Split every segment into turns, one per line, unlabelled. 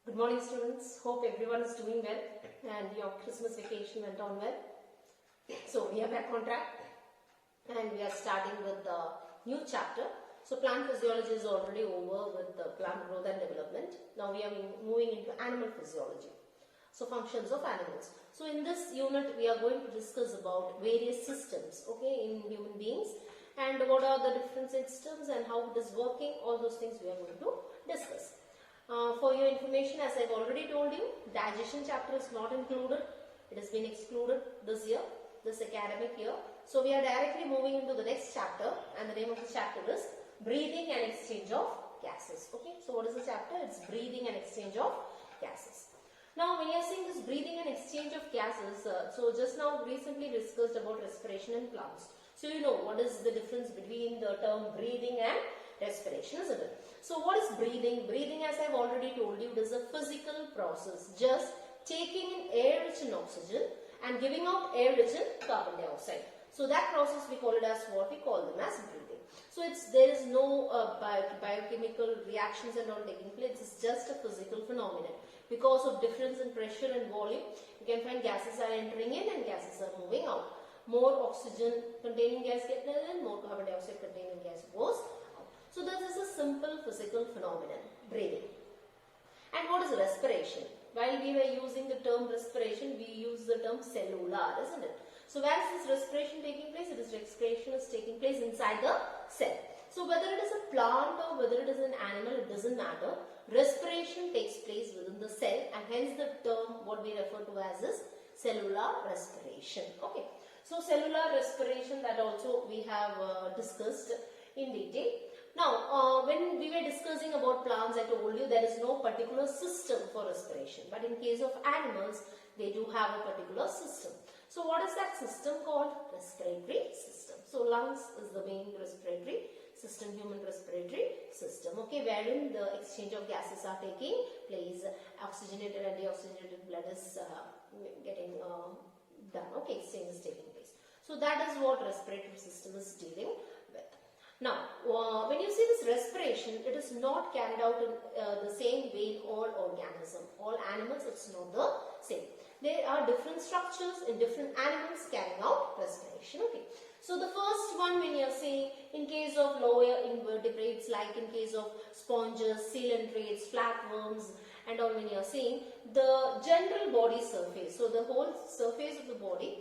Good morning students, hope everyone is doing well and your Christmas vacation went on well. So we are back on track and we are starting with the new chapter. So plant physiology is already over with the plant growth and development. Now we are moving into animal physiology. So functions of animals. So in this unit we are going to discuss about various systems, okay, in human beings and what are the different systems and how it is working. All those things we are going to discuss. For your information, as I've already told you, digestion chapter is not included. It has been excluded this year, this academic year. So we are directly moving into the next chapter and the name of the chapter is breathing and exchange of gases. Okay, so what is the chapter? It's breathing and exchange of gases. Now when you are seeing this breathing and exchange of gases, so just now recently discussed about respiration in plants. So you know what is the difference between the term breathing and respiration, isn't it? So what is breathing? Breathing, as I've already told you, it is a physical process, just taking in air rich in oxygen and giving out air rich in carbon dioxide. So that process we call it as what we call them as breathing. So there is no biochemical reactions and all taking place. It's just a physical phenomenon. Because of difference in pressure and volume, you can find gases are entering in and gases are moving out. More oxygen containing gas gets in, more carbon dioxide containing gas goes out. So this is a simple physical phenomenon, breathing. And what is respiration? While we were using the term respiration, we use the term cellular, isn't it? So where is this respiration taking place? It is respiration is taking place inside the cell. So whether it is a plant or whether it is an animal, it doesn't matter. Respiration takes place within the cell and hence the term what we refer to as is cellular respiration. Okay. So cellular respiration, that also we have discussed in detail. Now when we were discussing about plants, I told you there is no particular system for respiration, but in case of animals they do have a particular system. So what is that system called? Respiratory system. So lungs is the main respiratory system, human respiratory system, okay, wherein the exchange of gases are taking place, oxygenated and deoxygenated blood is getting done, okay, exchange is taking place. So that is what respiratory system is dealing with. Now, when you see this respiration, it is not carried out in the same way in all organisms. All animals, it's not the same. There are different structures in different animals carrying out respiration. Okay. So the first one, when you are saying in case of lower invertebrates, like in case of sponges, coelentrates, flatworms, and all, when you are saying the general body surface, so the whole surface of the body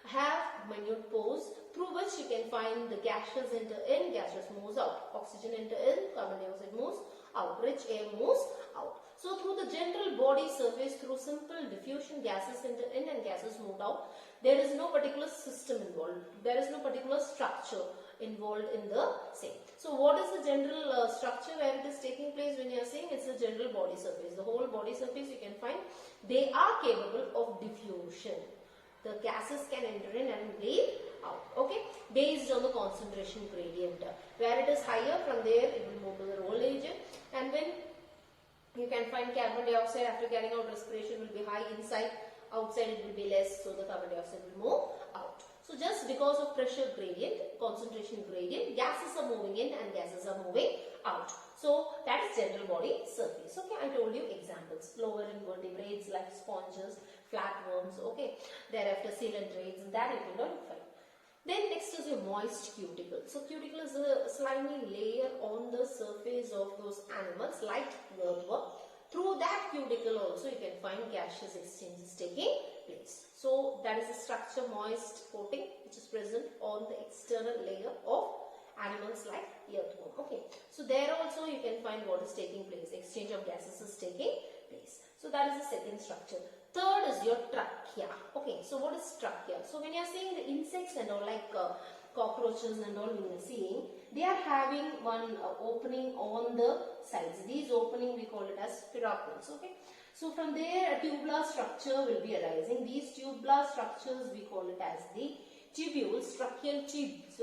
have minute pores through which you can find the gases enter in, gases moves out, oxygen enter in, carbon dioxide moves out, rich air moves out. So through the general body surface, through simple diffusion, gases enter in and gases move out. There is no particular system involved. There is no particular structure involved in the same. So what is the general structure where it is taking place when you are saying it's the general body surface? The whole body surface you can find, they are capable of diffusion. The gases can enter in and leave out, okay, based on the concentration gradient. Where it is higher, from there it will move to the lower region, and when you can find carbon dioxide after carrying out respiration will be high inside, outside it will be less, so the carbon dioxide will move out. So just because of pressure gradient, concentration gradient, gases are moving in and gases are moving out. So that is general body surface. Okay, I told you examples. Lower invertebrates like sponges, flatworms, okay. Thereafter coelentrates, and that you can find. Then next is your moist cuticle. So cuticle is a slimy layer on the surface of those animals like earthworm. Through that cuticle also you can find gaseous exchanges taking place. So that is the structure, moist coating, which is present on the external layer of animals like earthworm. Okay. So there also you can find what is taking place. Exchange of gases is taking place. So that is the second structure. Third is your trachea. Okay, so what is trachea? So when you are seeing the insects and all, like cockroaches and all, you are seeing, they are having one opening on the sides. These opening we call it as spiracles. Okay, so from there a tubular structure will be arising. These tubular structures we call it as the tubules, tracheal tubes,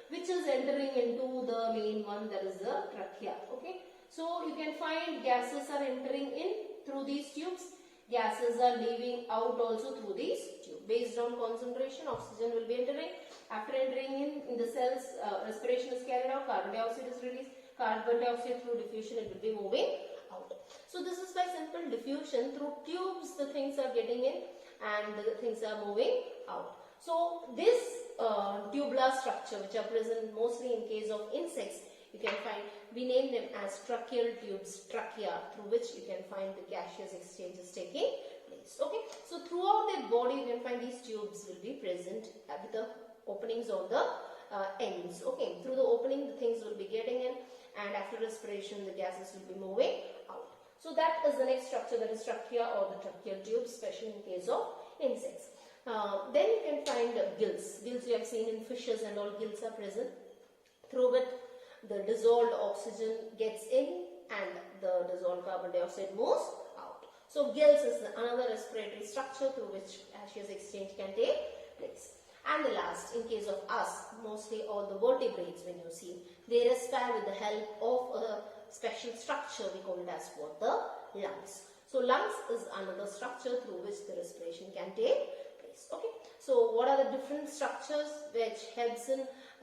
which is entering into the main one, that is the trachea. Okay, so you can find gases are entering in through these tubes. Gases are leaving out also through these tubes. Based on concentration, oxygen will be entering. After entering in the cells, respiration is carried out, carbon dioxide is released. Carbon dioxide through diffusion, it will be moving out. So this is by simple diffusion through tubes. The things are getting in and the things are moving out. So this tubular structure, which are present mostly in case of insects, you can find, we name them as tracheal tubes, trachea, through which you can find the gaseous exchanges taking place. Okay, so throughout their body you can find these tubes will be present with the openings on the ends. Okay, through the opening the things will be getting in, and after respiration the gases will be moving out. So that is the next structure, that is trachea or the tracheal tubes, especially in case of insects. Then you can find gills. Gills you have seen in fishes and all, gills are present. Through it the dissolved oxygen gets in and the dissolved carbon dioxide moves out. So gills is another respiratory structure through which gaseous exchange can take place. And the last, in case of us, mostly all the vertebrates, when you see, they respire with the help of a special structure, we call it as what? The lungs. So lungs is another structure through which the respiration can take place. Okay. So what are the different structures which helps in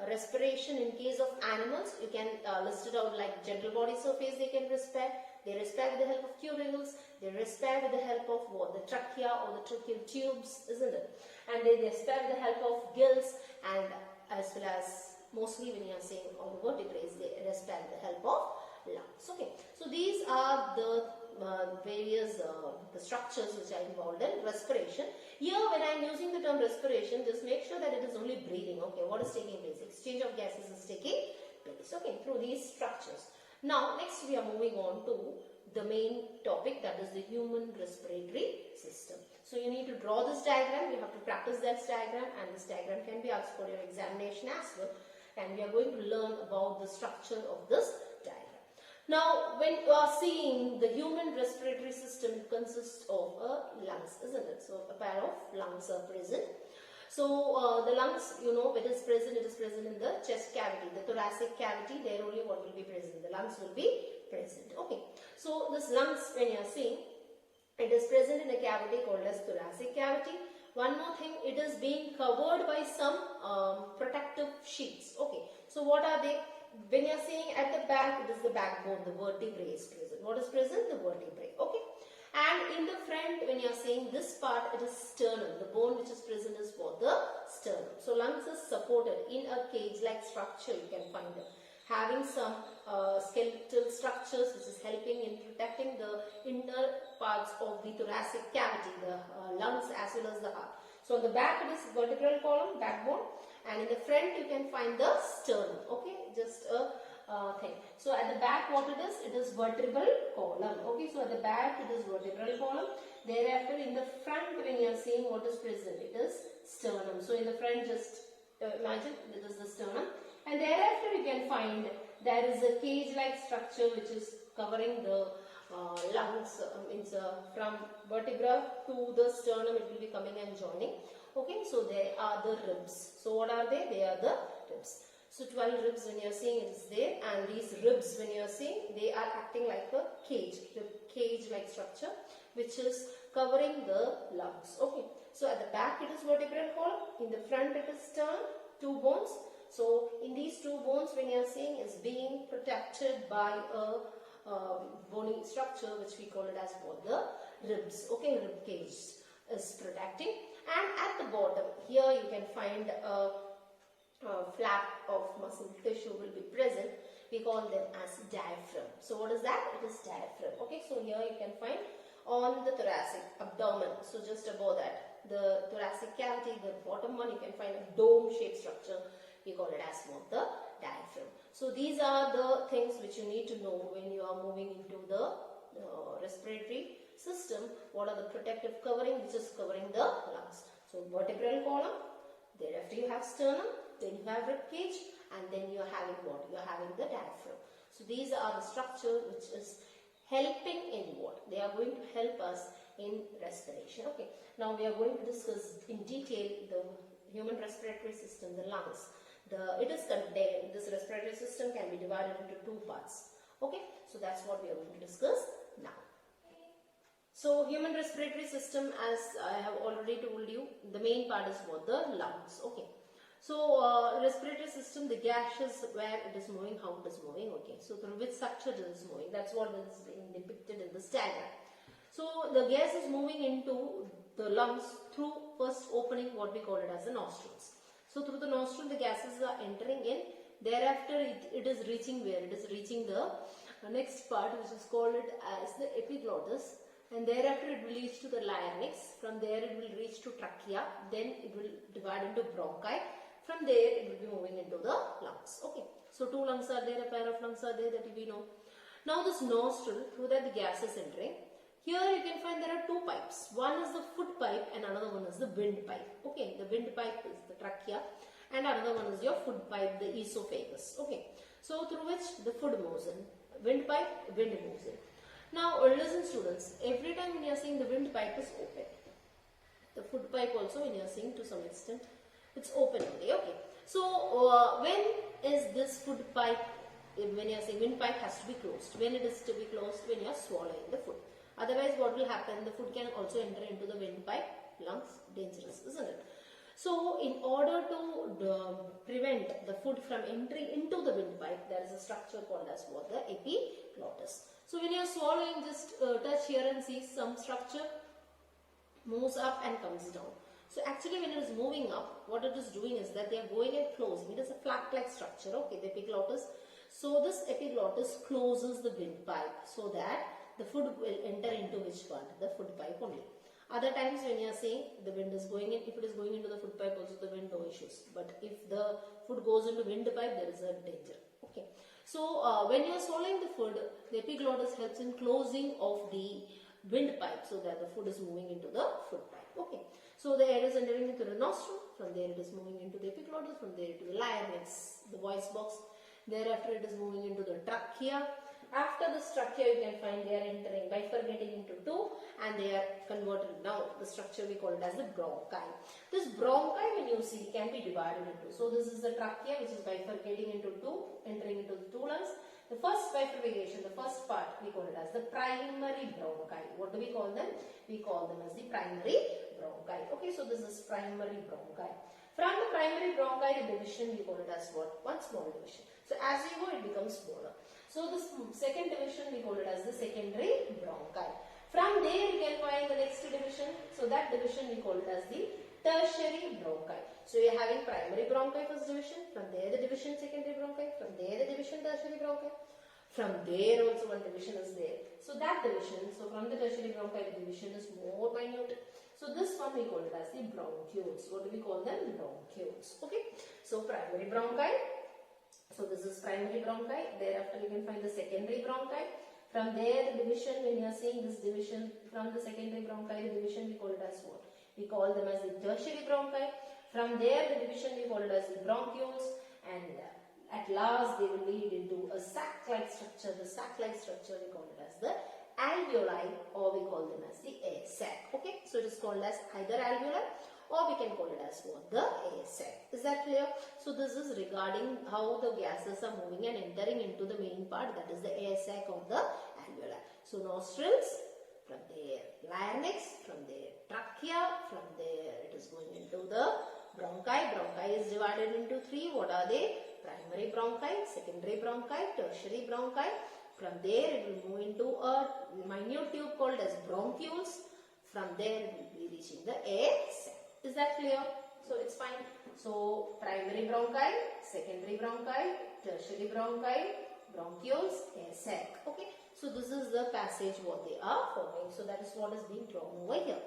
respiration in case of animals? You can list it out like gentle body surface, they can respire. They respire with the help of tubules. They respire with the help of what? The trachea or the tracheal tubes, isn't it? And they respire with the help of gills, and as well as mostly when you are saying all the vertebrates, they respire with the help of lungs. Okay, so these are the various the structures which are involved in respiration. Here when I am using the term respiration, just make sure that it is only breathing. Okay, what is taking place? Exchange of gases is taking place. Okay, through these structures. Now next we are moving on to the main topic, that is the human respiratory system. So you need to draw this diagram, you have to practice that diagram, and this diagram can be asked for your examination as well, and we are going to learn about the structure of this diagram. Now when you are seeing the human respiratory system, it consists of lungs, isn't it? So a pair of lungs are present. So the lungs, you know, it is present in the chest cavity, the thoracic cavity. There only what will be present? The lungs will be present. Okay. So this lungs, when you are seeing, it is present in a cavity called as thoracic cavity. One more thing, it is being covered by some protective sheets. Okay. So what are they? When you are seeing at the back, it is the backbone, the vertebrae is present. What is present? The vertebrae. Okay. And in the front, when you are saying this part, it is sternum. The bone which is present is what? The sternum. So lungs is supported in a cage-like structure, you can find it, having some skeletal structures which is helping in protecting the inner parts of the thoracic cavity, the lungs as well as the heart. So on the back it is vertebral column, backbone, and in the front you can find the sternum. Okay, just a thing. So at the back what it is vertebral column. Okay, so at the back it is vertebral column. Thereafter in the front, when you are seeing what is present, it is sternum. So in the front, just imagine it is the sternum, and thereafter you can find there is a cage-like structure which is covering the lungs. From vertebra to the sternum, it will be coming and joining. Okay, so there are the ribs. So what are they? They are the ribs. So 12 ribs when you are seeing it is there, and these ribs when you are seeing, they are acting like a cage-like structure which is covering the lungs. Okay, so at the back it is vertebral column, in the front it is sternum, two bones. So in these two bones, when you are seeing, is being protected by a bony structure which we call it as what? The ribs. Okay, rib cage is protecting, and at the bottom here you can find a flap of muscle tissue will be present. We call them as diaphragm. So what is that? It is diaphragm. Okay, so here you can find on the thoracic abdomen. So just above that, the thoracic cavity, the bottom one, you can find a dome-shaped structure. We call it as what? The diaphragm. So these are the things which you need to know when you are moving into the respiratory system. What are the protective covering which is covering the lungs? So vertebral column, thereafter you have sternum, then you have rib cage, and then you are having what? You are having the diaphragm. So these are the structure which is helping in what? They are going to help us in respiration. Okay. Now we are going to discuss in detail the human respiratory system, the lungs. This respiratory system can be divided into two parts. Okay. So that's what we are going to discuss now. So human respiratory system, as I have already told you, the main part is what? The lungs. Okay. So respiratory system, the gases where it is moving, how it is moving. Okay, so through which structure it is moving, that's what is being depicted in this diagram. So the gas is moving into the lungs through first opening, what we call it as the nostrils. So through the nostril the gases are entering in. Thereafter it is reaching where? It is reaching the next part, which is called it as the epiglottis, and thereafter it will reach to the larynx. From there it will reach to trachea, then it will divide into bronchi. From there it will be moving into the lungs. Okay, so two lungs are there, a pair of lungs are there, that we know. Now this nostril, through that the gas is entering. Here you can find there are two pipes. One is the foot pipe and another one is the wind pipe. Okay, the wind pipe is the trachea and another one is your foot pipe, the esophagus. Okay, so through which the food moves in. Wind pipe, wind moves in. Now listen students, every time when you are seeing the wind pipe is open. The foot pipe also when you are seeing to some extent it's open only. Okay, so when is this food pipe, when you are saying wind pipe has to be closed? When it is to be closed? When you are swallowing the food. Otherwise what will happen, the food can also enter into the windpipe, lungs, dangerous, isn't it? So in order to prevent the food from entering into the windpipe, there is a structure called as what? The epiglottis. So when you are swallowing, just touch here and see some structure moves up and comes down. So actually when it is moving up, what it is doing is that they are going and closing. It is a flap-like structure, okay, the epiglottis. So this epiglottis closes the windpipe so that the food will enter into which part? The food pipe only. Other times when you are saying the wind is going in, if it is going into the food pipe also the wind, no issues. But if the food goes into wind pipe, there is a danger. Okay. So when you are swallowing the food, the epiglottis helps in closing of the windpipe so that the food is moving into the food pipe. Okay. So the air is entering into the nostril, from there it is moving into the epiglottis, from there to the larynx, the voice box. Thereafter it is moving into the trachea. After the structure you can find they are entering, bifurcating into two and they are converted. Now the structure we call it as the bronchi. This bronchi when you see can be divided into. So this is the trachea which is bifurcating into two, entering into the two lungs. The first bifurcation, the first part we call it as the primary bronchi. What do we call them? We call them as the primary bronchi. Okay, so this is primary bronchi. From the primary bronchi the division we call it as what? One small division. So as you go it becomes smaller. So this second division we call it as the secondary bronchi. From there you can find the next division. So that division we call it as the tertiary bronchi. So you are having primary bronchi first division. From there the division secondary bronchi. From there the division tertiary bronchi. From there also one division is there. So that division, so from the tertiary bronchi the division is more minute. So this one we call it as the bronchioles. What do we call them? Bronchioles. Okay. So primary bronchi. So this is primary bronchi. Thereafter you can find the secondary bronchi. From there the division, when you are seeing this division from the secondary bronchi, the division we call it as what? We call them as the tertiary bronchi. From there the division we call it as the bronchioles, and at last they will lead into a sac-like structure. The sac-like structure we call it as the alveoli, or we call them as the air sac. Okay, so it is called as either alveolar or we can call it as what? The air sac. Is that clear? So this is regarding how the gases are moving and entering into the main part, that is the air sac or the alveolar. So nostrils, from there larynx, from there trachea, from there it is going into the bronchi. Bronchi is divided into three. What are they? Primary bronchi, secondary bronchi, tertiary bronchi. From there it will move into a minute tube called as bronchioles. From there it will be reaching the air sac. Is that clear? So it's fine. So primary bronchi, secondary bronchi, tertiary bronchi, bronchioles, air sac. Okay. So this is the passage what they are forming. So that is what is being drawn over here.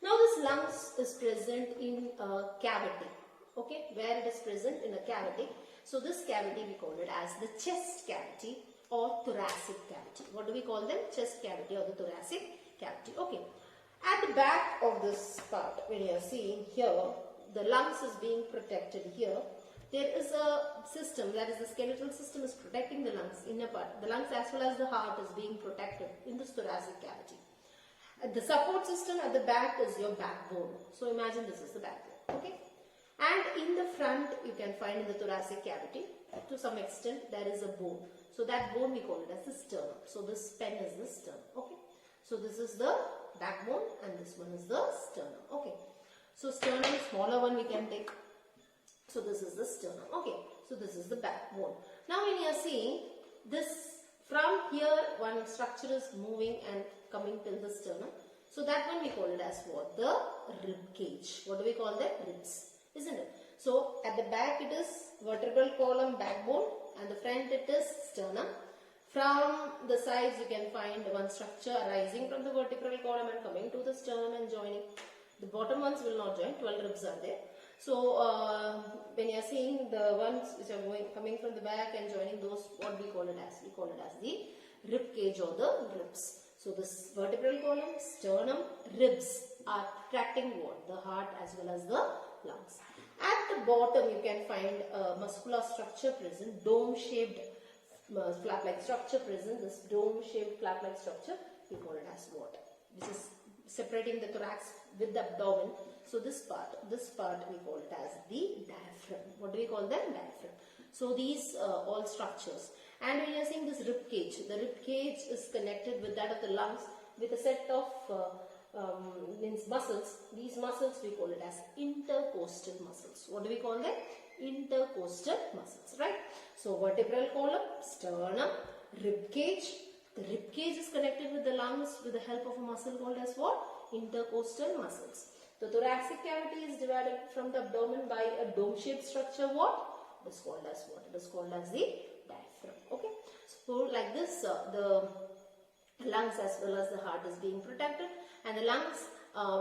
Now this lungs is present in a cavity. Okay, where it is present in a cavity. So this cavity we call it as the chest cavity or thoracic cavity. What do we call them? Chest cavity or the thoracic cavity. Okay. At the back of this part, when you are seeing here, the lungs is being protected here. There is a system, that is the skeletal system is protecting the lungs, inner part. The lungs as well as the heart is being protected in this thoracic cavity. The support system at the back is your backbone. So imagine this is the backbone. Okay. And in the front, you can find in the thoracic cavity, to some extent, there is a bone. So that bone we call it as the sternum. So this pen is the sternum. Okay. So this is the backbone and this one is the sternum. Okay. So sternum, smaller one we can take. So this is the sternum. Okay, so this is the backbone. Now when you are seeing this, from here one structure is moving and coming till the sternum. So that one we call it as what? The rib cage. What do we call that? Ribs, isn't it? So at the back it is vertebral column, backbone, and the front it is sternum. From the sides you can find one structure arising from the vertebral column and coming to the sternum and joining. The bottom ones will not join, 12 ribs are there. So when you are seeing the ones which are coming from the back and joining those, what we call it as? We call it as the rib cage or the ribs. So this vertebral column, sternum, ribs are tracting what? The heart as well as the lungs. At the bottom you can find a muscular structure present, dome-shaped flap-like structure present. This dome-shaped flap-like structure we call it as what? This is separating the thorax with the abdomen. So this part we call it as the diaphragm. What do we call them? Diaphragm. So these all structures. And when you are seeing this rib cage, the rib cage is connected with that of the lungs with a set of muscles. These muscles we call it as intercostal muscles. What do we call them? Intercostal muscles, right? So vertebral column, sternum, rib cage. The rib cage is connected with the lungs with the help of a muscle called as what? Intercostal muscles. The thoracic cavity is divided from the abdomen by a dome-shaped structure. What? It is called as what? It is called as the diaphragm. Okay. So like this, the lungs as well as the heart is being protected, and the lungs,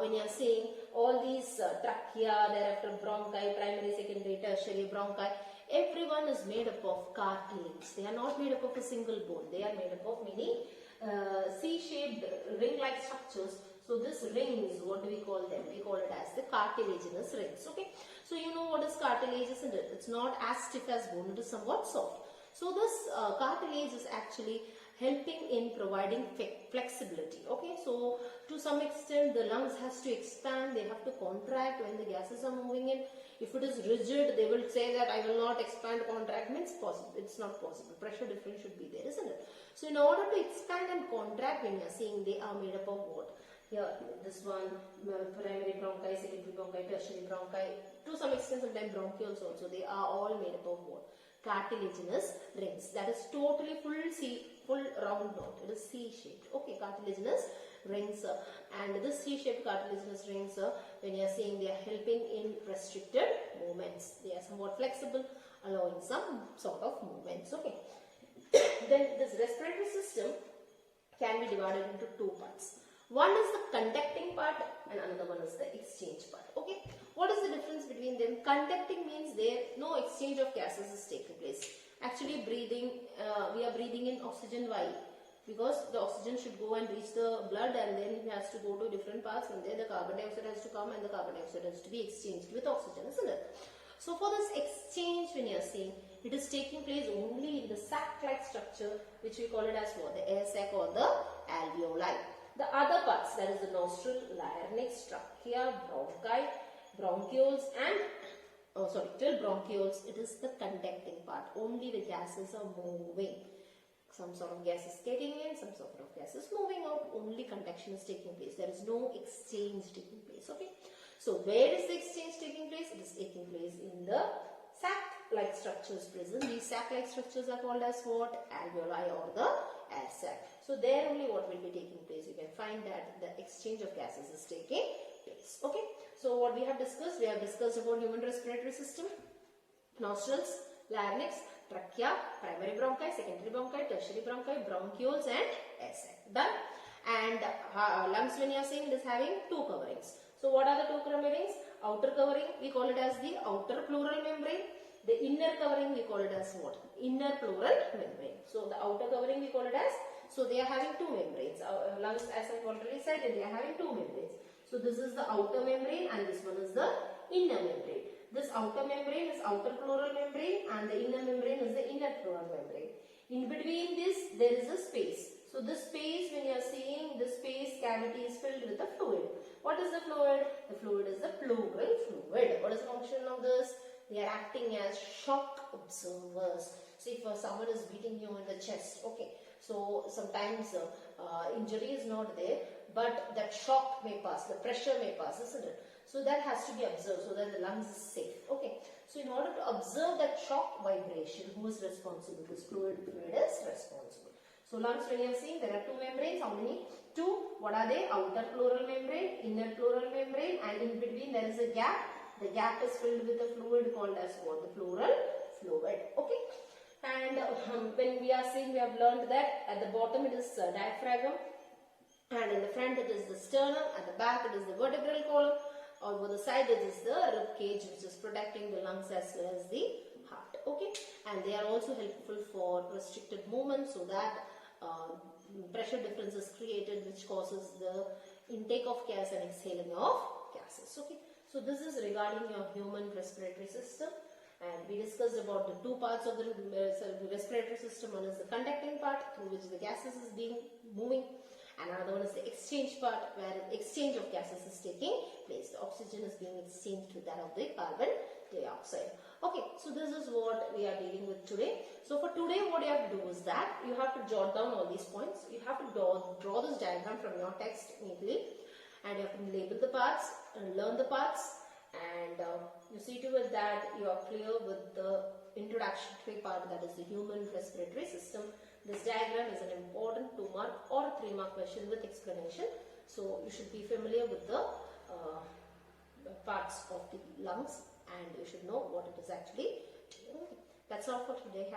when you are seeing all these trachea, thereafter bronchi, primary, secondary, tertiary bronchi, everyone is made up of cartilage. They are not made up of a single bone. They are made up of many C-shaped ring-like structures. So this rings, what do we call them? We call it as the cartilaginous rings. Okay. So you know what is cartilage, isn't it? It's not as stiff as bone. It is somewhat soft. So this cartilage is actually helping in providing flexibility. Okay. So to some extent the lungs has to expand. They have to contract when the gases are moving in. If it is rigid, they will say that I will not expand, contract, means possible. It's not possible. Pressure difference should be there, isn't it? So in order to expand and contract, when you are seeing, they are made up of what? Here, this one, primary bronchi, secondary bronchi, tertiary bronchi, to some extent sometimes bronchioles also, they are all made up of what? Cartilaginous rings. That is totally full round knot. It is C-shaped. Okay, cartilaginous rings, and this C-shaped cartilaginous rings, when you are seeing, they are helping in restricted movements. They are somewhat flexible, allowing some sort of movements. Okay. Then this respiratory system can be divided into two parts. One is the conducting part and another one is the exchange part. Okay. What is the difference between them? Conducting means there no exchange of gases is taking place. Actually breathing, we are breathing in oxygen. Why? Because the oxygen should go and reach the blood, and then it has to go to different parts, and there the carbon dioxide has to come and the carbon dioxide has to be exchanged with oxygen, isn't it? So for this exchange, when you are seeing, it is taking place only in the sac-like structure, which we call it as what? The air sac or the alveoli. The other parts, that is the nostril, larynx, trachea, bronchi, bronchioles and till bronchioles, it is the conducting part. Only the gases are moving. Some sort of gas is getting in, some sort of gas is moving out. Only conduction is taking place. There is no exchange taking place. Okay. So where is the exchange taking place? It is taking place in the sac-like structures present. These sac-like structures are called as what? Alveoli or the air sac. So there only what will be taking place. You can find that the exchange of gases is taking place. Okay. So what we have discussed about human respiratory system, nostrils, larynx, trachea, primary bronchi, secondary bronchi, tertiary bronchi, bronchioles and air sac. Done. And lungs, when you are saying, it is having two coverings. So what are the two coverings? Outer covering, we call it as the outer pleural membrane. The inner covering, we call it as what? Inner pleural membrane. So the outer covering, we call it as, so they are having two membranes. Lungs, as I have already said, they are having two membranes. So this is the outer membrane and this one is the inner membrane. This outer membrane is outer pleural membrane and the inner membrane is the inner pleural membrane. In between this, there is a space. So this space, when you are seeing, this space cavity is filled with a fluid. What is the fluid? The fluid is the pleural fluid. What is the function of this? They are acting as shock absorbers. So if someone is beating you in the chest, okay, so sometimes injury is not there, but that shock may pass, the pressure may pass, isn't it? So that has to be observed so that the lungs is safe. Okay. So in order to observe that shock vibration, who is responsible? This fluid is responsible. So lungs, when you have seen, there are two membranes. How many? Two. What are they? Outer pleural membrane, inner pleural membrane, and in between there is a gap. The gap is filled with a fluid called as what? The pleural fluid. Okay. And when we are seeing, we have learned that at the bottom it is diaphragm, and in the front it is the sternum, at the back it is the vertebral column, over the side it is the rib cage, which is protecting the lungs as well as the heart. Okay. And they are also helpful for restricted movement, so that pressure difference is created, which causes the intake of gas and exhaling of gases. Okay. So this is regarding your human respiratory system, and we discussed about the two parts of the respiratory system. One is the conducting part, through which the gases is being moving, and another one is the exchange part, where exchange of gases is taking place. The oxygen is being exchanged with that of the carbon dioxide. Okay, so this is what we are dealing with today. So for today, what you have to do is that you have to jot down all these points. You have to draw this diagram from your text neatly, and you have to label the parts and learn the parts, and you see to it that you are clear with the introductory part, that is the human respiratory system. This diagram is an important 2-mark or 3-mark question with explanation. So you should be familiar with the parts of the lungs, and you should know what it is actually. Okay. That's all for today.